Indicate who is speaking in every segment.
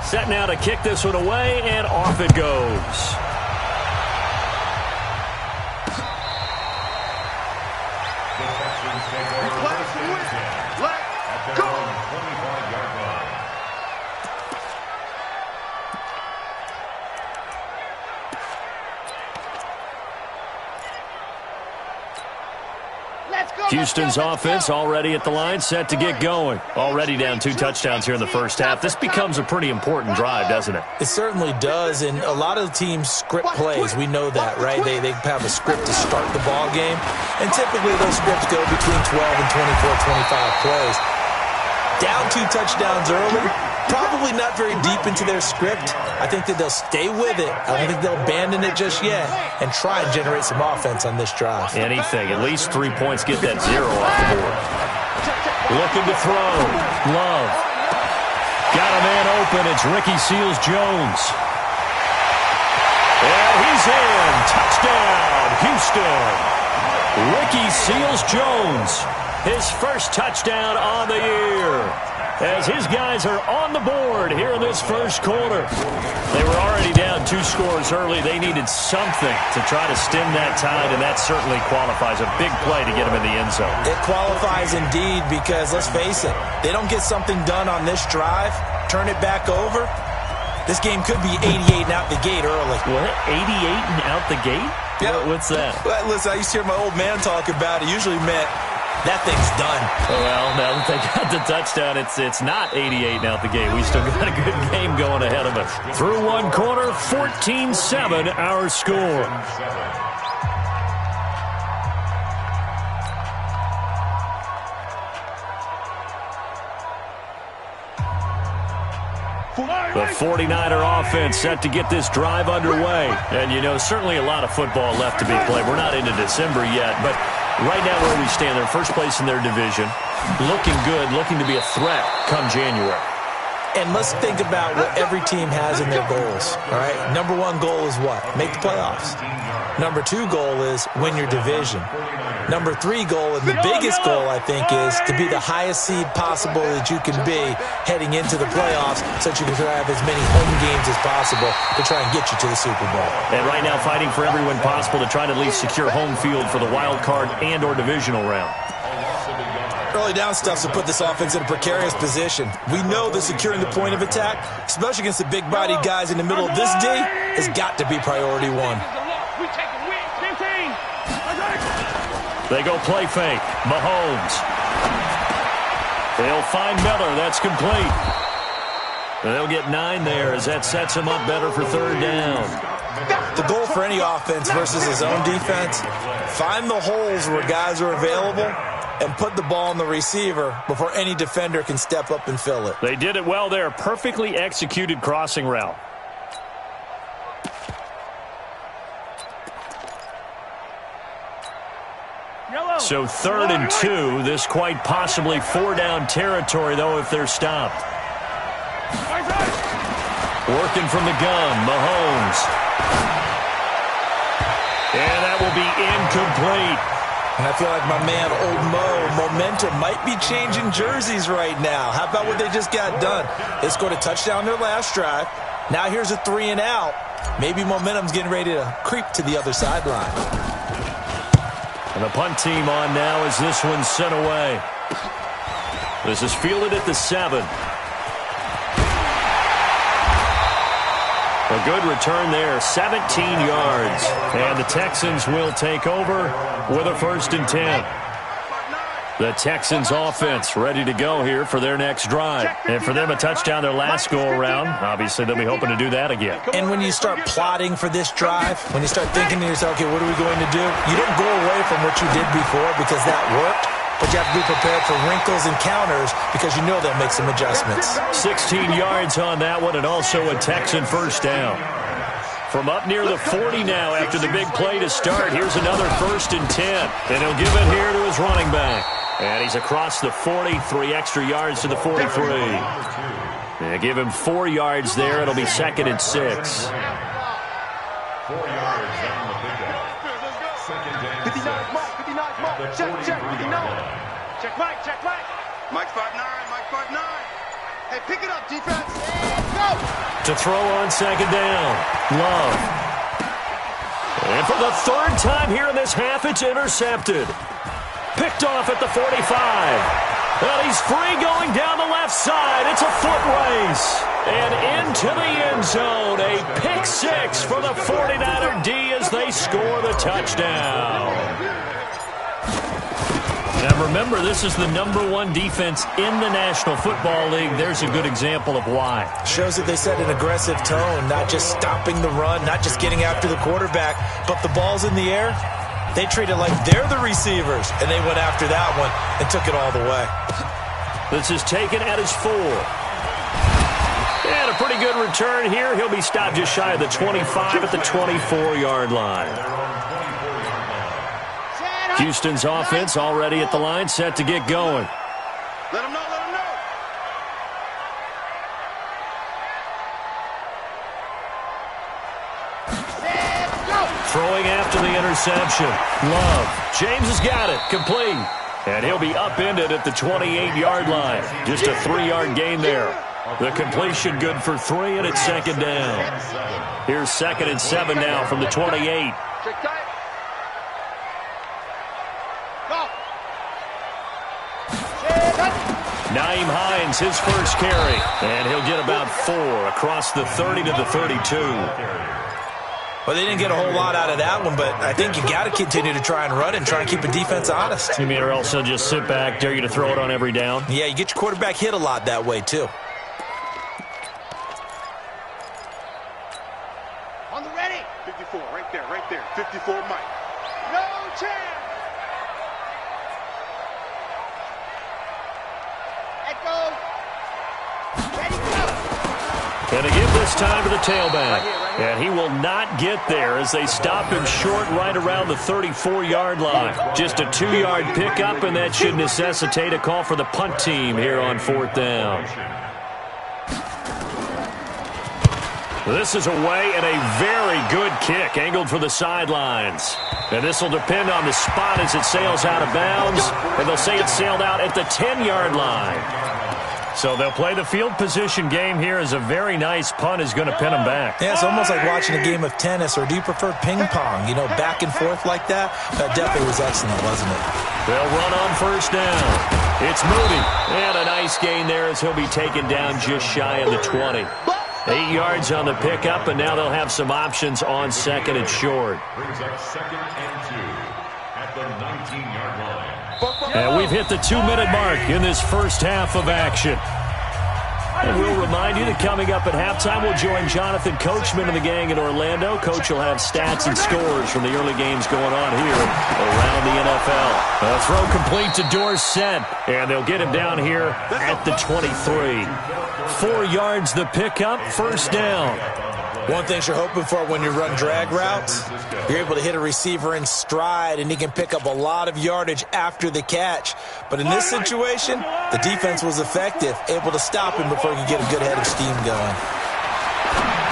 Speaker 1: Set now to kick this one away, and off it goes. Houston's offense already at the line, set to get going. Already down 2 touchdowns here in the first half. This becomes a pretty important drive, doesn't it?
Speaker 2: It certainly does, and a lot of the teams script plays. We know that, right? They have a script to start the ball game, and typically those scripts go between 12 and 24, 25 plays. Down 2 touchdowns early, probably not very deep into their script. I think that they'll stay with it. I don't think they'll abandon it just yet and try and generate some offense on this drive.
Speaker 1: Anything. At least 3 points, get that 0 off the board. Looking to throw. Love. Got a man open. It's Ricky Seals-Jones. And he's in. Touchdown, Houston. Ricky Seals-Jones. His first touchdown on the year, as his guys are on the board here in this first quarter. They were already down 2 scores early. They needed something to try to stem that tide, and that certainly qualifies. A big play to get them in the end zone.
Speaker 2: It qualifies indeed, because let's face it, they don't get something done on this drive, turn it back over, this game could be 88 and out the gate early.
Speaker 1: What? 88 and out the gate?
Speaker 2: Yeah.
Speaker 1: What's that?
Speaker 2: Well, listen, I used to hear my old man talk about it. Usually meant that thing's done.
Speaker 1: Well, now that they got the touchdown, it's not 88 out the gate. We still got a good game going ahead of us. Through 1 quarter, 14-7 our score. The 49er offense set to get this drive underway. And, you know, certainly a lot of football left to be played. We're not into December yet, but right now where we stand, they're first place in their division. Looking good, looking to be a threat come January.
Speaker 2: And let's think about what every team has in their goals, all right? Number 1 goal is what? Make the playoffs. Number 2 goal is win your division. Number 3 goal, and the biggest goal, I think, is to be the highest seed possible that you can be heading into the playoffs, so that you can have as many home games as possible to try and get you to the Super Bowl.
Speaker 1: And right now fighting for every win possible to try to at least secure home field for the wild card and or divisional round.
Speaker 2: Early down stuff to put this offense in a precarious position. We know that securing the point of attack, especially against the big-bodied guys in the middle of this D, has got to be priority 1.
Speaker 1: They go play fake. Mahomes. They'll find Miller. That's complete. They'll get 9 there as that sets him up better for 3rd down.
Speaker 2: The goal for any offense versus his own defense, find the holes where guys are available and put the ball on the receiver before any defender can step up and fill it.
Speaker 1: They did it well there. Perfectly executed crossing route. So 3rd and 2. This quite possibly 4-down territory, though, if they're stopped. Working from the gun, Mahomes. And that will be incomplete.
Speaker 2: And I feel like my man, Old Mo, momentum might be changing jerseys right now. How about what they just got done? They scored a touchdown their last drive. Now here's a 3 and out. Maybe momentum's getting ready to creep to the other sideline.
Speaker 1: And the punt team on now as this one's sent away. This is fielded at the 7. A good return there, 17 yards. And the Texans will take over with a 1st and 10. The Texans offense ready to go here for their next drive. And for them, a touchdown their last go-around. Obviously, they'll be hoping to do that again.
Speaker 2: And when you start plotting for this drive, when you start thinking to yourself, okay, what are we going to do? You don't go away from what you did before because that worked. But you have to be prepared for wrinkles and counters because you know they'll make some adjustments.
Speaker 1: 16 yards on that one, and also a Texan 1st down. From up near the 40 now after the big play to start, here's another 1st and 10. And he'll give it here to his running back. And he's across the 40, 3 extra yards to the 43. They give him 4 yards there. It'll be 2nd and 6. 4 yards down the pickup. 59, Mark, 59, Mark. Check, 59.
Speaker 3: Check Mike, check Mike. Mike 5'9", Mike 5'9. Hey, pick it up, defense. Go!
Speaker 1: To throw on second down. Love. And for the third time here in this half, it's intercepted. Picked off at the 45. Well, he's free going down the left side. It's a foot race. And into the end zone. A pick six for the 49er D as they score the touchdown. Now, remember, this is the #1 defense in the National Football League. There's a good example of why.
Speaker 2: Shows that they set an aggressive tone, not just stopping the run, not just getting after the quarterback, but the ball's in the air. They treat it like they're the receivers, and they went after that one and took it all the way.
Speaker 1: This is taken at his 4. And a pretty good return here. He'll be stopped just shy of the 25 at the 24-yard line. Houston's offense already at the line, set to get going.
Speaker 3: Let him know, let him know.
Speaker 1: Throwing after the interception. Love. James has got it. Complete. And he'll be upended at the 28-yard line. Just a 3-yard gain there. The completion good for 3, and it's second down. Here's 2nd and 7 now from the 28. Naeem Hines, his first carry. And he'll get about 4 across the 30 to the 32.
Speaker 2: Well, they didn't get a whole lot out of that one, but I think you got to continue to try and run and try and keep a defense honest.
Speaker 1: You mean, or else they'll just sit back, dare you to throw it on every down?
Speaker 2: Yeah, you get your quarterback hit a lot that way, too.
Speaker 3: On the ready. 54, right there, right there. 54, Mike. No chance. Let go. Ready, go.
Speaker 1: And to give this time to the tailback. And he will not get there as they stop him short right around the 34-yard line. Just a 2-yard pickup, and that should necessitate a call for the punt team here on 4th down. This is away and a very good kick angled for the sidelines. And this will depend on the spot as it sails out of bounds. And they'll say it sailed out at the 10-yard line. So they'll play the field position game here as a very nice punt is going to pin them back.
Speaker 2: Yeah, it's almost like watching a game of tennis, or do you prefer ping pong? You know, back and forth like that? That definitely was excellent, wasn't it?
Speaker 1: They'll run on 1st down. It's Moody. And a nice gain there as he'll be taken down just shy of the 20. 8 yards on the pickup, and now they'll have some options on 2nd and short.
Speaker 4: Brings up 2nd and 2 at the 19-yard line.
Speaker 1: And we've hit the 2-minute mark in this first half of action. And we'll remind you that coming up at halftime, we'll join Jonathan Coachman and the gang in Orlando. Coach will have stats and scores from the early games going on here around the NFL. A throw complete to Dorsett, and they'll get him down here at the 23. 4 yards the pickup, 1st down.
Speaker 2: One thing you're hoping for when you run drag routes, you're able to hit a receiver in stride, and he can pick up a lot of yardage after the catch. But in this situation, the defense was effective, able to stop him before he could get a good head of steam going.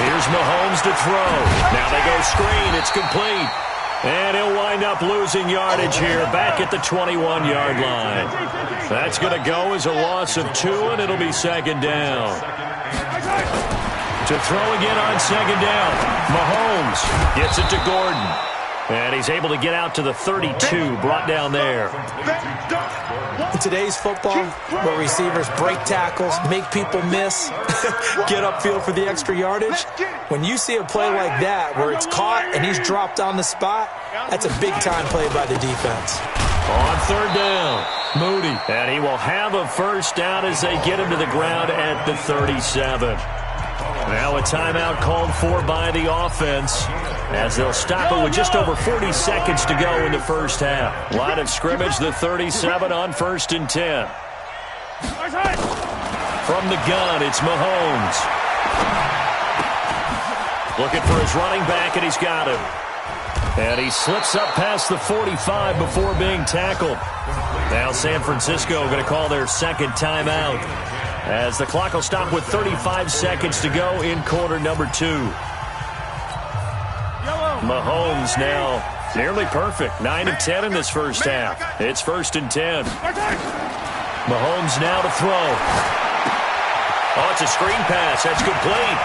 Speaker 1: Here's Mahomes to throw. Now they go screen. It's complete. And he'll wind up losing yardage here back at the 21-yard line. That's going to go as a loss of 2, and it'll be 2nd down. To throw again on 2nd down. Mahomes gets it to Gordon. And he's able to get out to the 32, brought down there.
Speaker 2: In today's football, where receivers break tackles, make people miss, get upfield for the extra yardage, when you see a play like that where it's caught and he's dropped on the spot, that's a big-time play by the defense.
Speaker 1: On 3rd down, Moody. And he will have a 1st down as they get him to the ground at the 37. Now a timeout called for by the offense as they'll stop it with just over 40 seconds to go in the first half. Line of scrimmage, the 37 on 1st and 10. From the gun, it's Mahomes. Looking for his running back, and he's got him. And he slips up past the 45 before being tackled. Now San Francisco going to call their 2nd timeout, as the clock will stop with 35 seconds to go in quarter number 2. Mahomes now nearly perfect. 9 of 10 in this first half. It's 1st and 10. Mahomes now to throw. Oh, it's a screen pass. That's complete.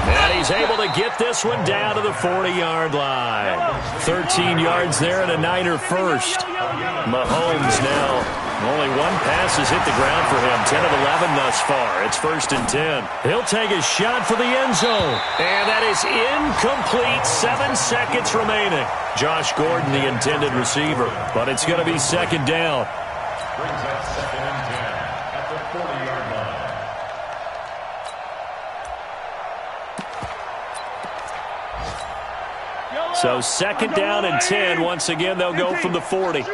Speaker 1: And he's able to get this one down to the 40-yard line. 13 yards there and a Niner first. Mahomes now, only one pass has hit the ground for him. 10 of 11 thus far. It's 1st and 10. He'll take a shot for the end zone. And that is incomplete. 7 seconds remaining. Josh Gordon, the intended receiver. But it's going to be 2nd down.
Speaker 4: Brings up 2nd and 10 at the 40-yard line.
Speaker 1: So 2nd down and 10. Once again, they'll go from the 40.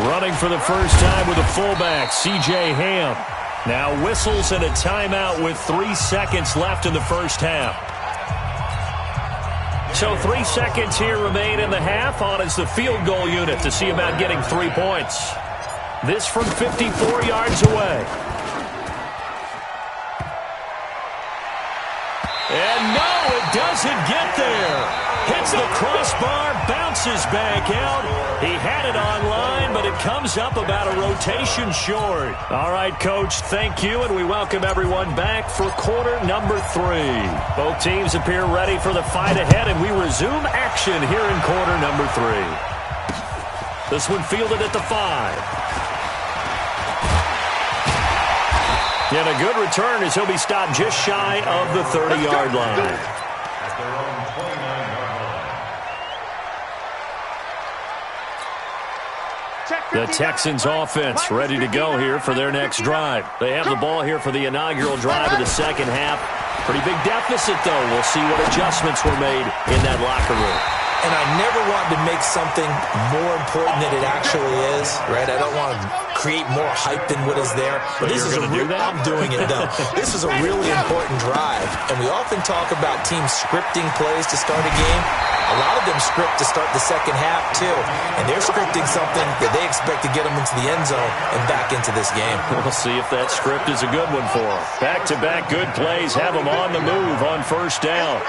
Speaker 1: Running for the first time with a fullback, C.J. Ham. Now whistles and a timeout with 3 seconds left in the first half. So 3 seconds here remain in the half. On is the field goal unit to see about getting 3 points. This from 54 yards away. And no, it doesn't get there. Hits the crossbar, bounces back out. He had it online, but it comes up about a rotation short. All right, Coach, thank you, and we welcome everyone back for quarter number 3. Both teams appear ready for the fight ahead, and we resume action here in quarter number 3. This one fielded at the 5. And a good return as he'll be stopped just shy of the 30-yard line.
Speaker 4: At their own 29-yard line.
Speaker 1: The Texans offense ready to go here for their next drive. They have the ball here for the inaugural drive of the second half. Pretty big deficit, though. We'll see what adjustments were made in that locker room.
Speaker 2: And I never want to make something more important than it actually is, right? I don't want to create more hype than what is there. But this is I'm doing it, though. This is a really important drive. And we often talk about teams scripting plays to start a game. A lot of them script to start the second half, too. And they're scripting something that they expect to get them into the end zone and back into this game.
Speaker 1: We'll see if that script is a good one for them. Back-to-back good plays have them on the move on first down.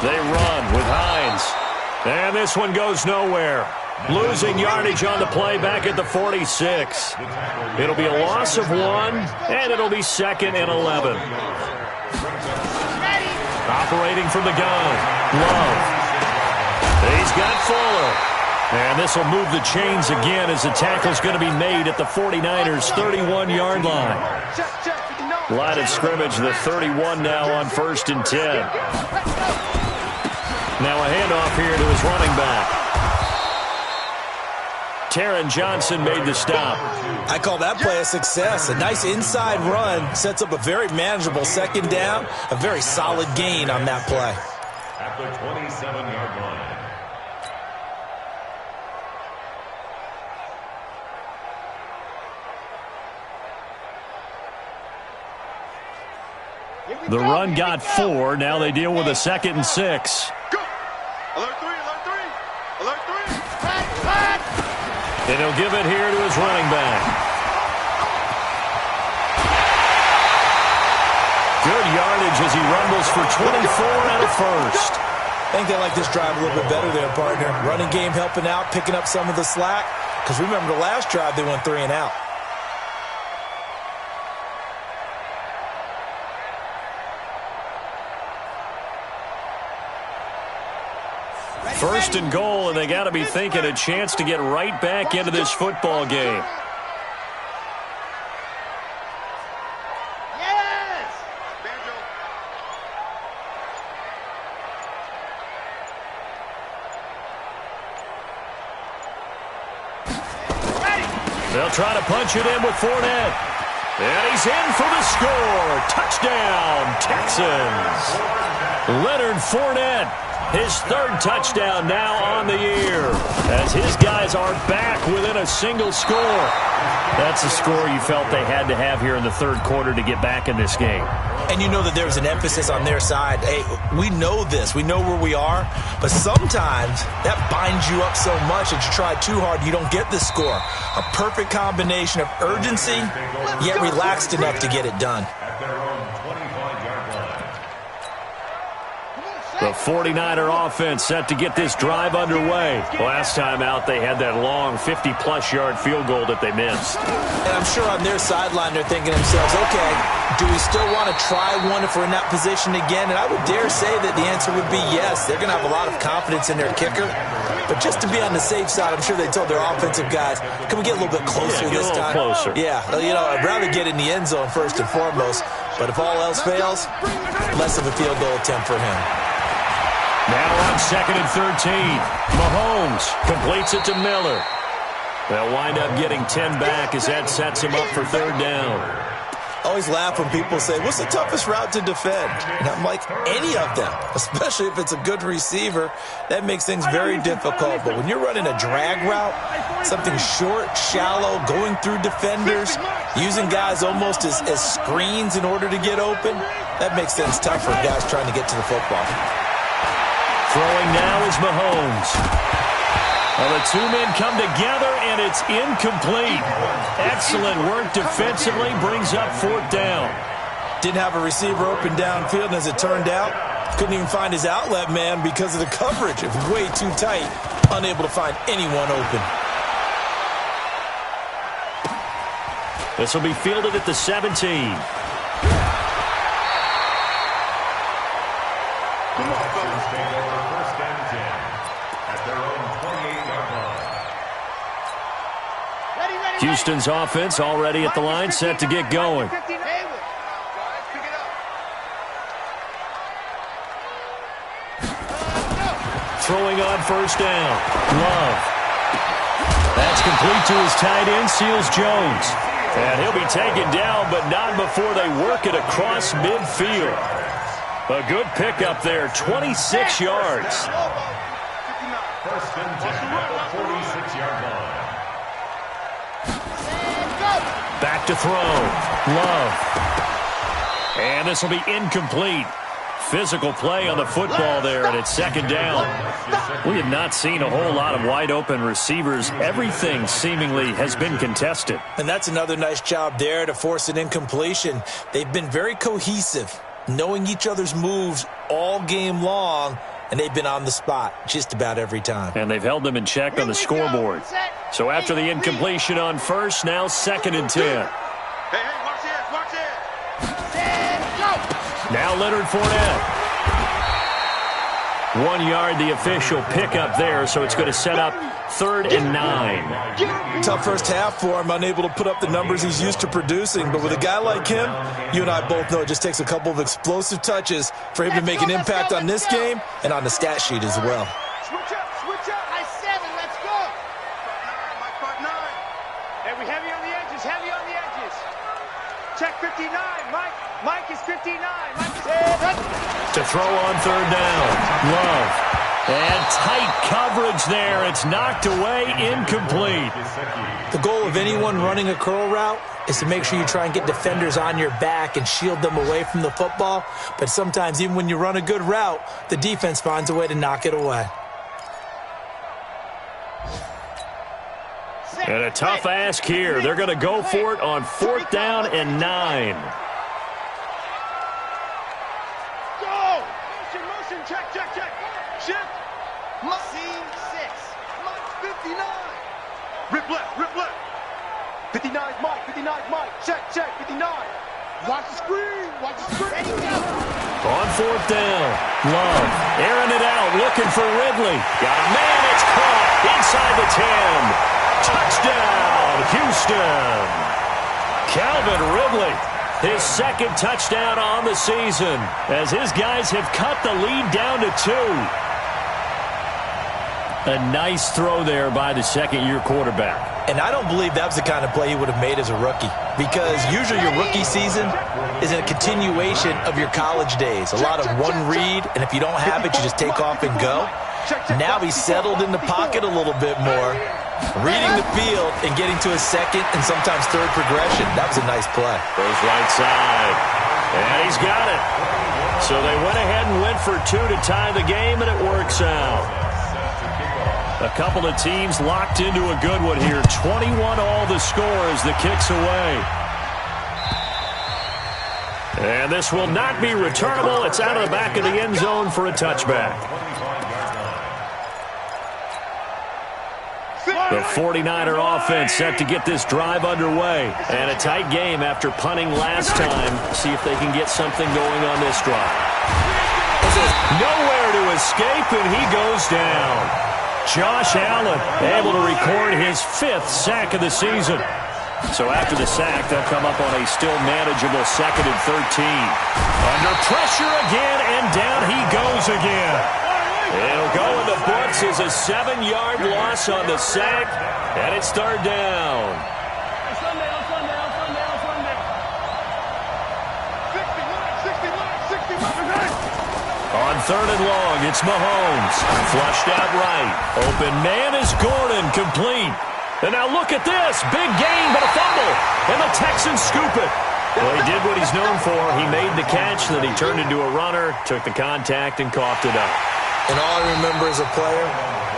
Speaker 1: They run with Hines. And this one goes nowhere. Losing yardage on the play back at the 46. It'll be a loss of 1, and it'll be 2nd and 11. Operating from the gun. Love. He's got Fuller. And this will move the chains again as the tackle's going to be made at the 49ers' 31-yard line. Line of scrimmage, the 31 now on 1st and 10. Now a handoff here to his running back. Taron Johnson made the stop.
Speaker 2: I call that play a success. A nice inside run sets up a very manageable 2nd down. A very solid gain on that play.
Speaker 4: At the 27-yard line.
Speaker 1: The run got 4. Now they deal with a 2nd and 6.
Speaker 3: Alert 3, alert 3, alert 3.
Speaker 1: And he'll give it here to his running back. Good yardage as he rumbles for 24 and a first.
Speaker 2: I think they like this drive a little bit better there, partner. Running game helping out, picking up some of the slack. Because remember the last drive, they went 3 and out.
Speaker 1: First and goal, and they got to be thinking a chance to get right back into this football game.
Speaker 3: Yes!
Speaker 1: They'll try to punch it in with Fournette. And he's in for the score. Touchdown, Texans. Leonard Fournette. His 3rd touchdown now on the year as his guys are back within a single score. That's the score you felt they had to have here in the 3rd quarter to get back in this game.
Speaker 2: And you know that there was an emphasis on their side. Hey, we know this. We know where we are. But sometimes that binds you up so much that you try too hard, you don't get the score. A perfect combination of urgency, yet relaxed enough to get it done.
Speaker 4: At their own 25-yard line.
Speaker 1: The 49er offense set to get this drive underway. Last time out, they had that long 50-plus yard field goal that they missed.
Speaker 2: And I'm sure on their sideline they're thinking to themselves, okay, do we still want to try one if we're in that position again? And I would dare say that the answer would be yes. They're going to have a lot of confidence in their kicker. But just to be on the safe side, I'm sure they told their offensive guys, can we get a little bit closer this time?
Speaker 1: Closer.
Speaker 2: Yeah, I'd rather get in the end zone first and foremost. But if all else fails, less of a field goal attempt for him.
Speaker 1: Now on 2nd and 13. Mahomes completes it to Miller. They'll wind up getting 10 back as that sets him up for 3rd down.
Speaker 2: I always laugh when people say, what's the toughest route to defend? And I'm like, any of them, especially if it's a good receiver. That makes things very difficult. But when you're running a drag route, something short, shallow, going through defenders, using guys almost as screens in order to get open, that makes things tough for guys trying to get to the football.
Speaker 1: Throwing now is Mahomes. Well, the two men come together, and it's incomplete. Excellent work defensively, brings up 4th down.
Speaker 2: Didn't have a receiver open downfield, and as it turned out, couldn't even find his outlet man because of the coverage. It was way too tight, unable to find anyone open.
Speaker 1: This will be fielded at the 17. Houston's offense already at the line, set to get going. Throwing on 1st down. Love. That's complete to his tight end, Seals Jones. And he'll be taken down, but not before they work it across midfield. A good pickup there, 26 yards.
Speaker 4: 1st and 10 at the 46-yard line.
Speaker 1: Back to throw. Love. And this will be incomplete. Physical play on the football there, and it's 2nd down. We have not seen a whole lot of wide-open receivers. Everything seemingly has been contested.
Speaker 2: And that's another nice job there to force an incompletion. They've been very cohesive, knowing each other's moves all game long, and they've been on the spot just about every time.
Speaker 1: And they've held them in check on the scoreboard. So after the incompletion on 1st, now 2nd and 10.
Speaker 3: Hey, watch it.
Speaker 1: Now Leonard Fournette. 1 yard, the official pickup there, so it's going to set up 3rd and 9.
Speaker 2: Tough first half for him, unable to put up the numbers he's used to producing. But with a guy like him, you and I both know it just takes a couple of explosive touches for him to make an impact on this game and on the stat sheet as well.
Speaker 3: Switch up. High 7, let's go. Front 9. Hey, we heavy on the edges. Check 59, Mike. Mike is 59. Mike is
Speaker 1: To throw on 3rd down. Love. And tight coverage there. It's knocked away, incomplete.
Speaker 2: The goal of anyone running a curl route is to make sure you try and get defenders on your back and shield them away from the football. But sometimes, even when you run a good route, the defense finds a way to knock it away.
Speaker 1: And a tough ask here. They're going to go for it on 4th down and 9.
Speaker 3: go. Motion, check. Shift. Seam 6. Mike 59. Rip left. 59's Mike. Check. 59. Watch the screen. Ready, go.
Speaker 1: On 4th down. Love. Airing it out. Looking for Ridley. Got a man. It's caught. Inside the 10. Touchdown, Houston. Calvin Ridley, his 2nd touchdown on the season, as his guys have cut the lead down to 2. A nice throw there by the 2nd-year quarterback.
Speaker 2: And I don't believe that was the kind of play he would have made as a rookie, because usually your rookie season is a continuation of your college days. A lot of one read, and if you don't have it, you just take off and go. Now he's settled in the pocket a little bit more, reading the field and getting to his 2nd and sometimes 3rd progression. That was a nice play.
Speaker 1: Goes right side. And he's got it. So they went ahead and went for 2 to tie the game, and it works out. A couple of teams locked into a good one here. 21 all the score as the kick's away. And this will not be returnable. It's out of the back of the end zone for a touchback. The 49er offense set to get this drive underway. And a tight game after punting last time. See if they can get something going on this drive. Nowhere to escape, and he goes down. Josh Allen able to record his 5th sack of the season. So after the sack, they'll come up on a still manageable 2nd and 13. Under pressure again, and down he goes again. It'll go in the books as a 7-yard loss on the sack, and it's 3rd down. On 3rd and long, it's Mahomes. Flushed out right. Open man is Gordon, complete. And now look at this. Big gain, but a fumble. And the Texans scoop it. Well, he did what he's known for. He made the catch, then he turned into a runner, took the contact, and coughed it up.
Speaker 2: And all I remember as a player,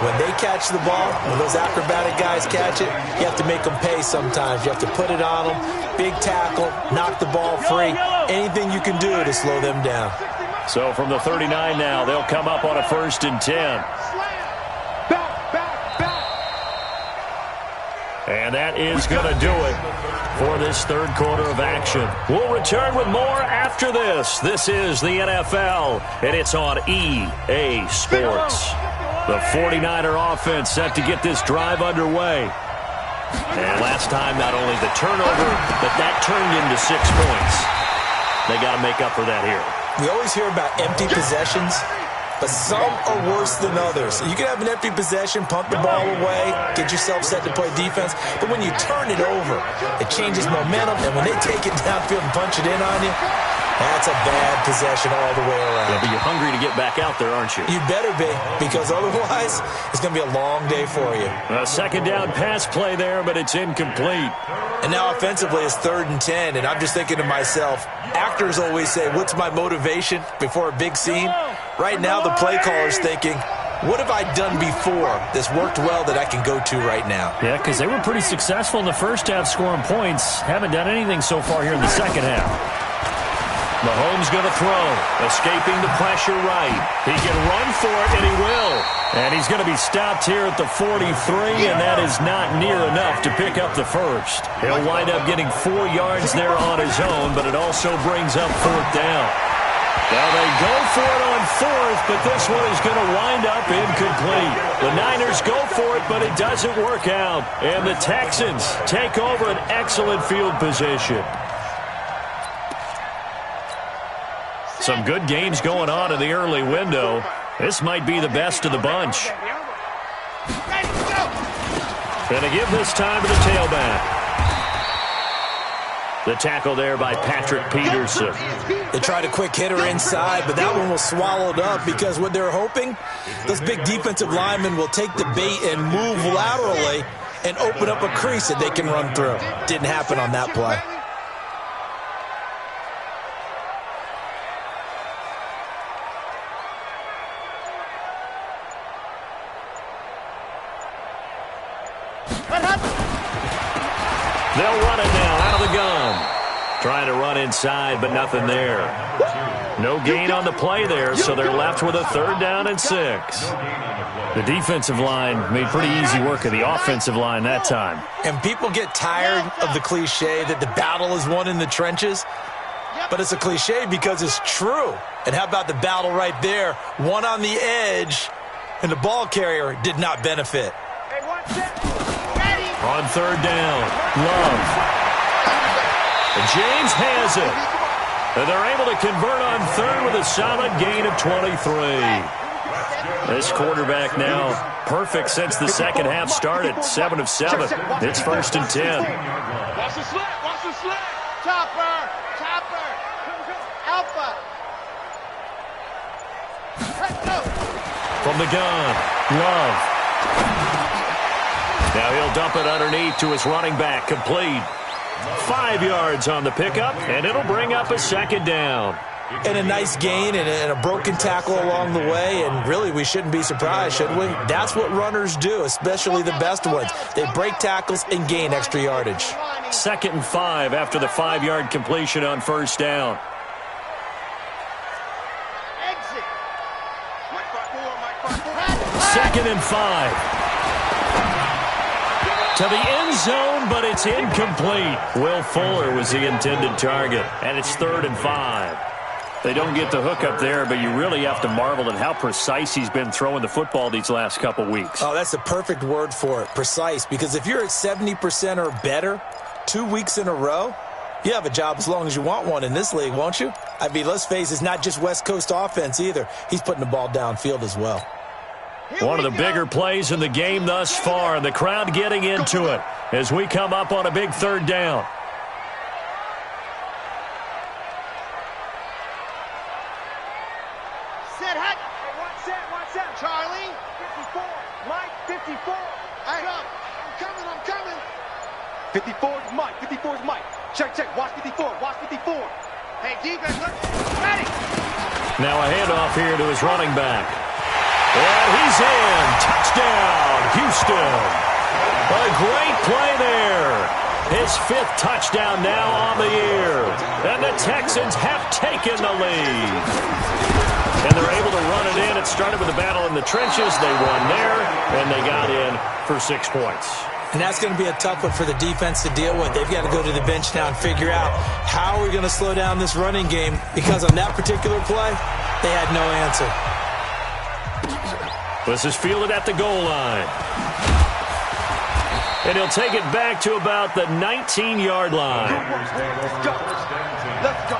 Speaker 2: when they catch the ball, when those acrobatic guys catch it, you have to make them pay sometimes. You have to put it on them, big tackle, knock the ball free, anything you can do to slow them down.
Speaker 1: So from the 39 now, they'll come up on a 1st and 10. And that is going to do it for this 3rd quarter of action. We'll return with more after this. This is the NFL, and it's on EA Sports. The 49er offense set to get this drive underway. And last time, not only the turnover, but that turned into 6 points. They got to make up for that here.
Speaker 2: We always hear about empty possessions, but some are worse than others. You can have an empty possession, punt the ball away, get yourself set to play defense, but when you turn it over, it changes momentum, and when they take it downfield and punch it in on you, that's a bad possession all the way around.
Speaker 1: Yeah, but you're hungry to get back out there, aren't you?
Speaker 2: You better be, because otherwise, it's going to be a long day for you.
Speaker 1: A 2nd down pass play there, but it's incomplete.
Speaker 2: And now offensively, it's 3rd and 10, and I'm just thinking to myself, actors always say, what's my motivation before a big scene? Right now, the play caller's thinking, what have I done before that's worked well that I can go to right now?
Speaker 1: Yeah, because they were pretty successful in the first half scoring points. Haven't done anything so far here in the second half. Mahomes going to throw, escaping the pressure right. He can run for it, and he will. And he's going to be stopped here at the 43, and that is not near enough to pick up the first. He'll wind up getting 4 yards there on his own, but it also brings up 4th down. Now they go for it on 4th, but this one is going to wind up incomplete. The Niners go for it, but it doesn't work out. And the Texans take over an excellent field position. Some good games going on in the early window. This might be the best of the bunch. Going to give this time to the tailback. The tackle there by Patrick Peterson.
Speaker 2: They tried a quick hitter inside, but that one was swallowed up because what they're hoping, those big defensive linemen will take the bait and move laterally and open up a crease that they can run through. Didn't happen on that play.
Speaker 1: They'll run it now out of the gun. Trying to run inside, but nothing there. No gain on the play there, so they're left with a 3rd down and 6. The defensive line made pretty easy work of the offensive line that time.
Speaker 2: And people get tired of the cliche that the battle is won in the trenches, but it's a cliche because it's true. And how about the battle right there? One on the edge, and the ball carrier did not benefit.
Speaker 1: On 3rd down, Love. And James has it. And they're able to convert on 3rd with a solid gain of 23. This quarterback now perfect since the second half started. 7 of 7. It's 1st and 10.
Speaker 3: Watch the slap. Watch the slap. Chopper. Chopper. Alpha.
Speaker 1: From the gun, Love. Now he'll dump it underneath to his running back, complete. 5 yards on the pickup, and it'll bring up a 2nd down.
Speaker 2: And a nice gain and a broken tackle along the way, and really we shouldn't be surprised, should we? That's what runners do, especially the best ones. They break tackles and gain extra yardage.
Speaker 1: 2nd and 5 after the 5-yard completion on 1st down. 2nd and 5. To the end zone, but it's incomplete. Will Fuller was the intended target, and it's 3rd and 5. They don't get the hook up there, but you really have to marvel at how precise he's been throwing the football these last couple weeks.
Speaker 2: Oh, that's the perfect word for it, precise, because if you're at 70% or better 2 weeks in a row, you have a job as long as you want one in this league, won't you? I mean, let's face it, it's not just West Coast offense either. He's putting the ball downfield as well.
Speaker 1: One of the bigger plays in the game thus far, and the crowd getting into it as we come up on a big 3rd down.
Speaker 3: Set, hut. Hey, watch that, Charlie. 54, Mike, 54. Hey, I'm coming. 54 is Mike, 54 is Mike. Check, watch 54, watch 54. Hey, defense, look, ready.
Speaker 1: Now a handoff here to his running back. And he's in. Touchdown, Houston. A great play there. His 5th touchdown now on the year. And the Texans have taken the lead. And they're able to run it in. It started with a battle in the trenches. They won there, and they got in for 6 points.
Speaker 2: And that's going to be a tough one for the defense to deal with. They've got to go to the bench now and figure out how are we going to slow down this running game, because on that particular play, they had no answer.
Speaker 1: This is fielded at the goal line. And he'll take it back to about the 19-yard line.
Speaker 3: Let's go.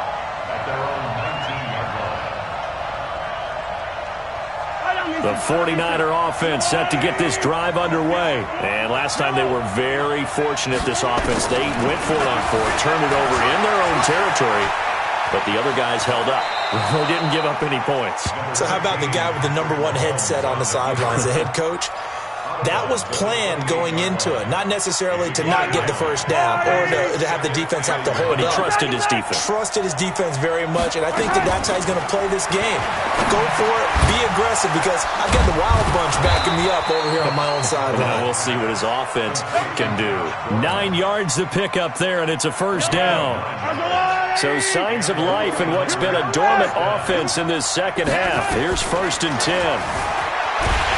Speaker 1: The 49er offense set to get this drive underway. And last time they were very fortunate, this offense. They went for it on 4th, turned it over in their own territory, but the other guys held up. They didn't give up any points.
Speaker 2: So how about the guy with the #1 headset on the sidelines, the head coach? That was planned going into it, not necessarily to not get the first down or to have the defense have to hold up.
Speaker 1: But he trusted his defense.
Speaker 2: Trusted his defense very much, and I think that's how he's going to play this game. Go for it, be aggressive, because I've got the Wild Bunch backing me up over here on my own sideline.
Speaker 1: Now we'll see what his offense can do. 9 yards to pick up there, and it's a 1st down. So signs of life in what's been a dormant offense in this 2nd half. Here's 1st and 10.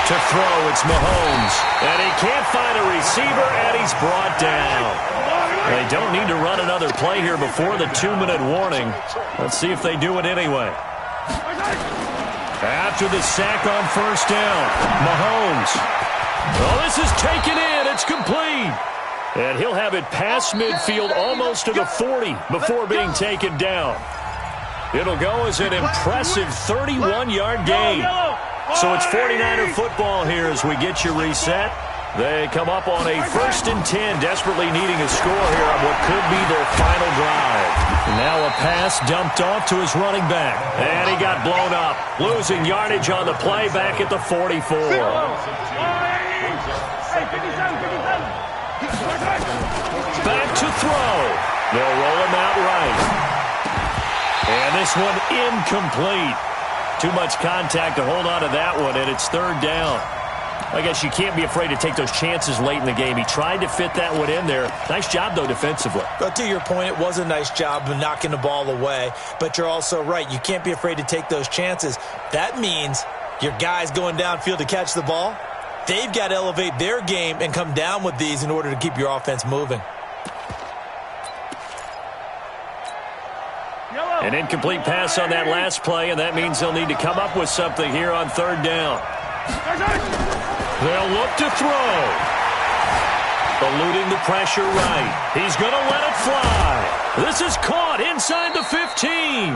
Speaker 1: To throw, it's Mahomes. And he can't find a receiver, and he's brought down. They don't need to run another play here before the 2-minute warning. Let's see if they do it anyway. After the sack on 1st down, Mahomes. Well, this is taken in. It's complete. And he'll have it past midfield almost to the 40 before being taken down. It'll go as an impressive 31-yard gain. So it's 49er football here as we get you reset. They come up on a 1st and 10, desperately needing a score here on what could be their final drive. Now a pass dumped off to his running back. And he got blown up, losing yardage on the play back at the 44. Back to throw. They'll roll him out right. And this one incomplete. Too much contact to hold on to that one, and it's 3rd down. I guess you can't be afraid to take those chances late in the game. He tried to fit that one in there. Nice job, though, defensively.
Speaker 2: But to your point, it was a nice job of knocking the ball away. But you're also right. You can't be afraid to take those chances. That means your guys going downfield to catch the ball, they've got to elevate their game and come down with these in order to keep your offense moving.
Speaker 1: An incomplete pass on that last play, and that means they'll need to come up with something here on 3rd down. They'll look to throw. Eluding the pressure right. He's going to let it fly. This is caught inside the 15.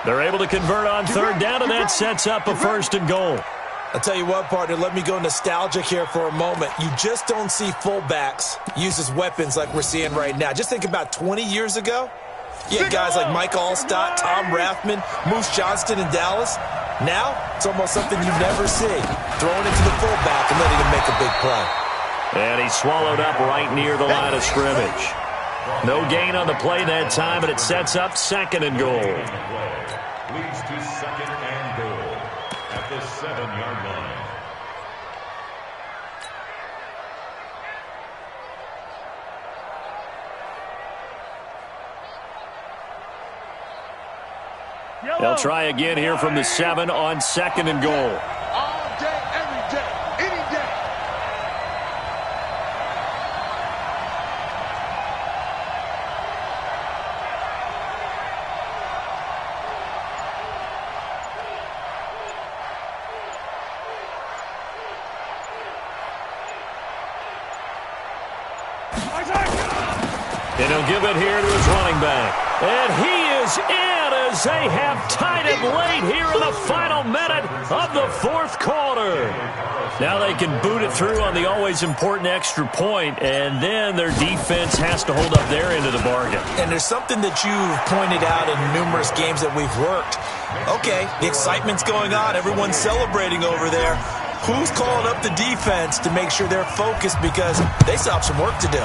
Speaker 1: They're able to convert on 3rd down, and that sets up a 1st and goal.
Speaker 2: I'll tell you what, partner, let me go nostalgic here for a moment. You just don't see fullbacks use as weapons like we're seeing right now. Just think about 20 years ago. You had guys like Mike Allstott, Tom Rathman, Moose Johnston in Dallas. Now, it's almost something you never see. Throwing it to the fullback and letting him make a big play.
Speaker 1: And he swallowed up right near the line of scrimmage. No gain on the play that time, and it sets up 2nd and goal.
Speaker 4: Leads to 2nd and goal at the 7-yard line.
Speaker 1: They'll try again here from the 7 on 2nd and goal.
Speaker 3: All day, every day, any
Speaker 1: And he'll give it here to his running back. And he is in as they have tied it late here in the final minute of the fourth quarter. Now they can boot it through on the always important extra point, and then their defense has to hold up their end of the bargain.
Speaker 2: And there's something that you've pointed out in numerous games that we've worked. Okay, the excitement's going on. Everyone's celebrating over there. Who's calling up the defense to make sure they're focused because they still have some work to do?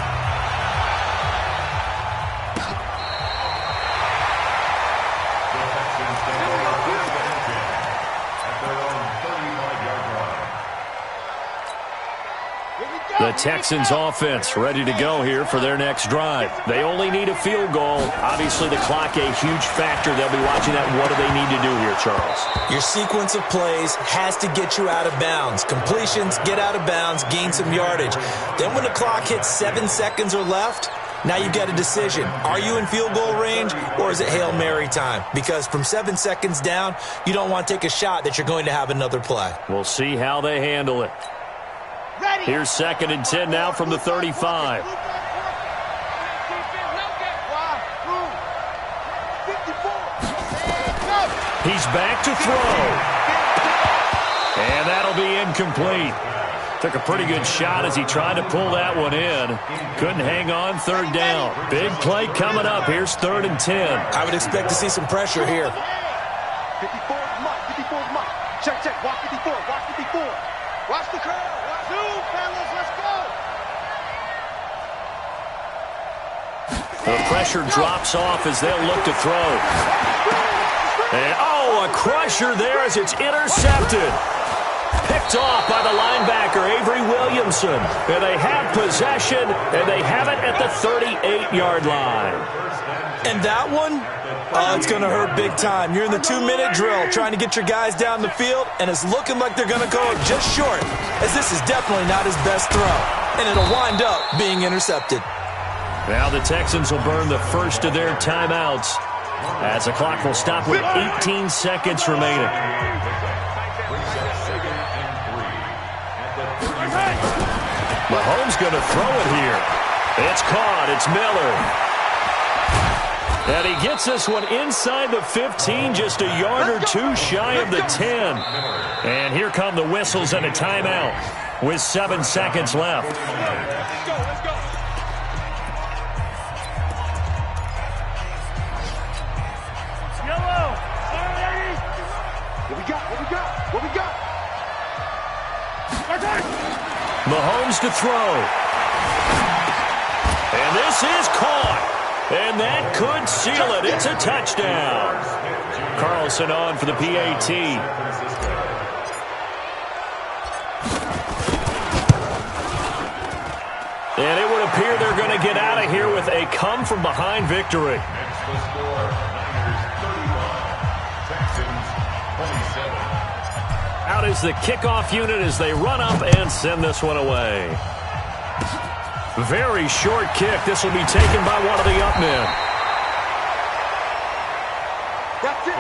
Speaker 1: The Texans offense ready to go here for their next drive. They only need a field goal. Obviously, the clock a huge factor. They'll be watching that. What do they need to do here, Charles?
Speaker 2: Your sequence of plays has to get you out of bounds. Completions, get out of bounds, gain some yardage. Then when the clock hits 7 seconds or left, now you've got a decision. Are you in field goal range or is it Hail Mary time? Because from 7 seconds down, you don't want to take a shot that you're going to have another play.
Speaker 1: We'll see how they handle it. Here's 2nd and 10 now from the 35. He's back to throw. And that'll be incomplete. Took a pretty good shot as he tried to pull that one in. Couldn't hang on, 3rd down. Big play coming up. Here's 3rd and 10.
Speaker 2: I would expect to see some pressure here.
Speaker 3: 54 is Mike. 54 is Mike. Check, check. Watch 54. Watch 54. Watch the curl. Two, fellas, let's go.
Speaker 1: The pressure drops off as they'll look to throw. And, oh, a crusher there as it's intercepted. Picked off by the linebacker, Avery Williamson. And they have possession, and they have it at the 38-yard line.
Speaker 2: And that one, it's going to hurt big time. You're in the 2-minute drill trying to get your guys down the field, and it's looking like they're going to go just short, as this is definitely not his best throw. And it'll wind up being intercepted.
Speaker 1: Now the Texans will burn the first of their timeouts as the clock will stop with 18 seconds remaining. Mahomes going to throw it here. It's caught. It's Miller. And he gets this one inside the 15, just a yard or two shy of the 10. And here come the whistles and a timeout with 7 seconds left. Mahomes to throw. And this is caught. And that could seal it. It's a touchdown. Carlson on for the PAT. And it would appear they're going to get out of here with a come-from-behind victory. Out is the kickoff unit as they run up and send this one away. Very short kick. This will be taken by one of the up men.
Speaker 3: That's it.